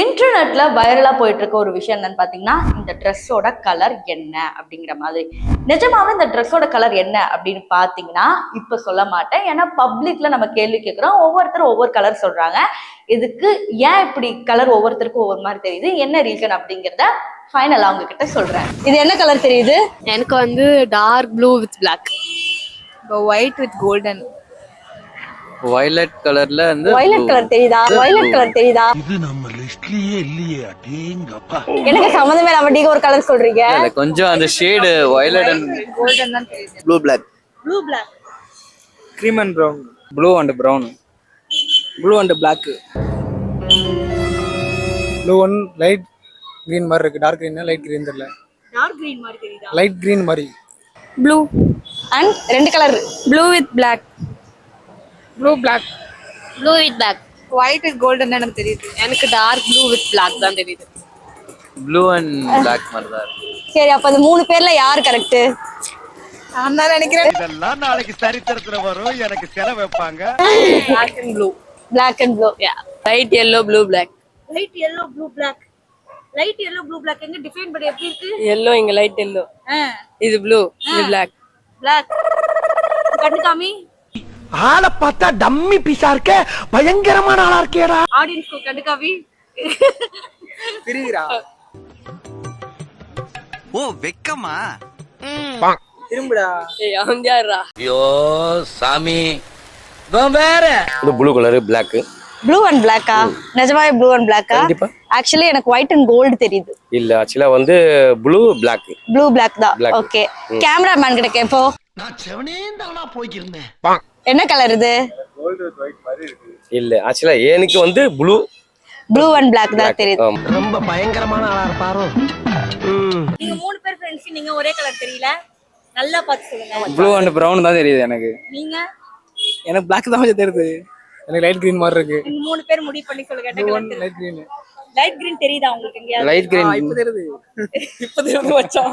இன்டர்நெட்ல வைரலா போயிட்டு இருக்க ஒரு விஷயம் என்னன்னு பாத்தீங்கன்னா, இந்த ட்ரெஸ்ஸோட கலர் என்ன அப்படிங்கிற மாதிரி. நிஜமாவே இந்த ட்ரெஸ்ஸோட கலர் என்ன அப்படின்னு பாத்தீங்கன்னா, இப்ப சொல்ல மாட்டேன். ஏன்னா பப்ளிக்ல நம்ம கேள்வி கேட்கிறோம். ஒவ்வொருத்தரும் ஒவ்வொரு கலர் சொல்றாங்க. இதுக்கு ஏன் இப்படி கலர் ஒவ்வொருத்தருக்கும் ஒவ்வொரு மாதிரி தெரியுது, என்ன ரீசன் அப்படிங்கிறத ஃபைனலா அவங்க கிட்ட சொல்றேன். இது என்ன கலர் தெரியுது? எனக்கு வந்து dark blue with black, white with golden. Violet கலர்ல வந்து வயலட் கலர் தெரியுதா? வயலட் கலர் தெரியுதா? இது நம்ம லிஸ்ட்லயே இல்லையே. அடேங்கப்பா. எனக்கு சம்மந்தமே இல்லாம நீங்க ஒரு கலர் சொல்றீங்க. இல்ல கொஞ்சம் அந்த ஷேட் வயலட் அண்ட் கோல்டன் தான் தெரியுது. Blue black. Blue black. cream and brown, blue and brown, blue and black, blue one light green மாதிரி இருக்கு, dark green light green தெரியல, டார்க் கிரீன் மாதிரி தெரியுதா? light green மாதிரி. ப்ளூ அண்ட் ரெண்டு colour. Blue with black, blue black. Blue with black. White with golden தான் எனக்கு தெரியுது. எனக்கு டார்க் ப்ளூ வித் பிளாக் தான் தெரியுது. ப்ளூ அண்ட் பிளாக் மாதிரி தான் இருக்கு. சரி, அப்ப அந்த மூணு பேர்ல யார் கரெக்ட்? நான் தான் நினைக்கிறேன். இதெல்லாம் நாளைக்கு சரித்திரத்துல வரும். எனக்கு செலவு வைப்பாங்க. Black and blue. Black and blue. Yeah, light yellow blue black. Light yellow blue black. Light yellow blue black எங்க டிஃபைன் பண்ணி எப்படி இருக்கு? yellow இங்க லைட் yellow, இது ப்ளூ, இது பிளாக். பிளாக். கண்ணு காமி. ஆளை பார்த்தா டம்மி பீஸா இருக்க, பயங்கரமான ஆளா இருக்கேடா. ஆடியன்ஸ்க்கு கண்ணு காமி. பிரிகிறா ஓ வெக்கமா திரும்புடா. ஏய் அவன் யாரா? ஐயோ சாமி, இவன் வேற. இது blue colour black. Blue and பிளாக்கா? நிஜமாவே ப்ளூ அண்ட் பிளாக்கா? கண்டிப்பா. ஆக்சுவலி எனக்கு ஒயிட் அண்ட் கோல்டு தெரியுது. இல்ல ஆக்சுவலா வந்து ப்ளூ பிளாக். ப்ளூ பிளாக் தான். Black. ஓகே, கேமராமேன் கிட்ட கேப்போ. நான் செவனே தானா போய்க்கிருந்தேன். என்ன கலர் இது? இல்ல ஆக்சுவலா எனக்கு வந்து ப்ளூ ப்ளூ அண்ட் பிளாக் தான் தெரியுது. ரொம்ப பயங்கரமான ஆளா இருப்பாரோ. நீங்க மூணு பேர் ஃப்ரெண்ட்ஸ், நீங்க ஒரே கலர் தெரியல. நல்லா பார்த்து சொல்லுங்க. ப்ளூ அண்ட் பிரவுன் தான் தெரியுது எனக்கு. நீங்க எனக்கு பிளாக் தான் கொஞ்சம் தெரியுது. எனக்கு லைட் green மாதிரி இருக்கு. நீங்க மூணு பேர் முடிவு பண்ணி சொல்லுங்க. என்ன Blue கலர் one தெரியுது? light green. லைட் கிரீன் தெரியுதா உங்களுக்கு எங்கயாவது? Light green. இப்ப தெரியுது. இப்ப தெரியுது மச்சான்.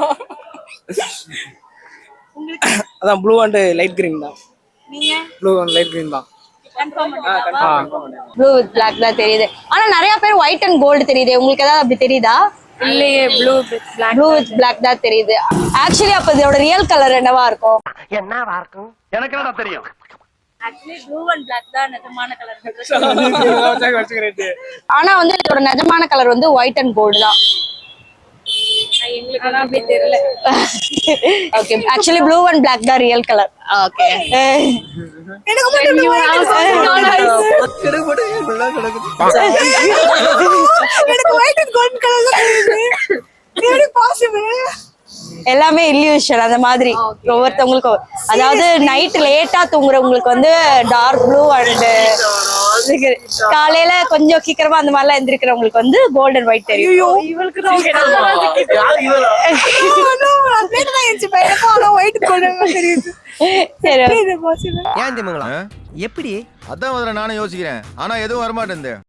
உங்களுக்கு அதான் ப்ளூ அண்ட் லைட் green தான். நீங்க ப்ளூ அண்ட் லைட் green தான். கன்ஃபார்ம் பண்ணுங்க. ப்ளூ வித் பிளாக் தான் தெரியுது. ஆனா நிறைய பேர் ஒயிட் அண்ட் கோல்டு தெரியுது. உங்களுக்கு ஏதாவது அப்படி தெரியுதா? இல்லையே, blue with black. Blue with black தான் தெரியுது. ஆக்சுவலி அப்ப இதோட ரியல் கலர் என்னவா இருக்கும்? என்னவா இருக்கும்? எனக்கு என்னடா தெரியும். ஆக்சுவலி ப்ளூ அண்ட் பிளாக் தான் நிஜமான கலர். ஆனா வந்து இதோட நிஜமான கலர் வந்து ஒயிட் அண்ட் கோல்டு தான். எங்களுக்கு அப்படி தெரியல. Okay, actually blue and black தான் ரியல் கலர். ஓகே. எனக்கு மட்டும் இந்த white and golden எனக்கு white and golden color தான் தெரியுது. எப்படி பாசிபிள்? எல்லாமே இல்யூஷன் அந்த மாதிரி. ஒவ்வொருத்தவங்களுக்கு அதாவது நைட் லேட்டா தூங்குறவங்களுக்கு வந்து டார்க் ப்ளூ அண்ட் காலையில கொஞ்சம் சீக்கிரமா அந்த மாதிரிலாம் எந்திரிக்கிறவங்களுக்கு வந்து கோல்டன் ஒயிட் தெரியும். இவளுக்கு தான் white golden தெரியுது. சரி, ஏன் தெரியுங்களா எப்படி அதான் முதல்ல நானும் யோசிக்கிறேன். ஆனா எதுவும் வரமாட்டேன்.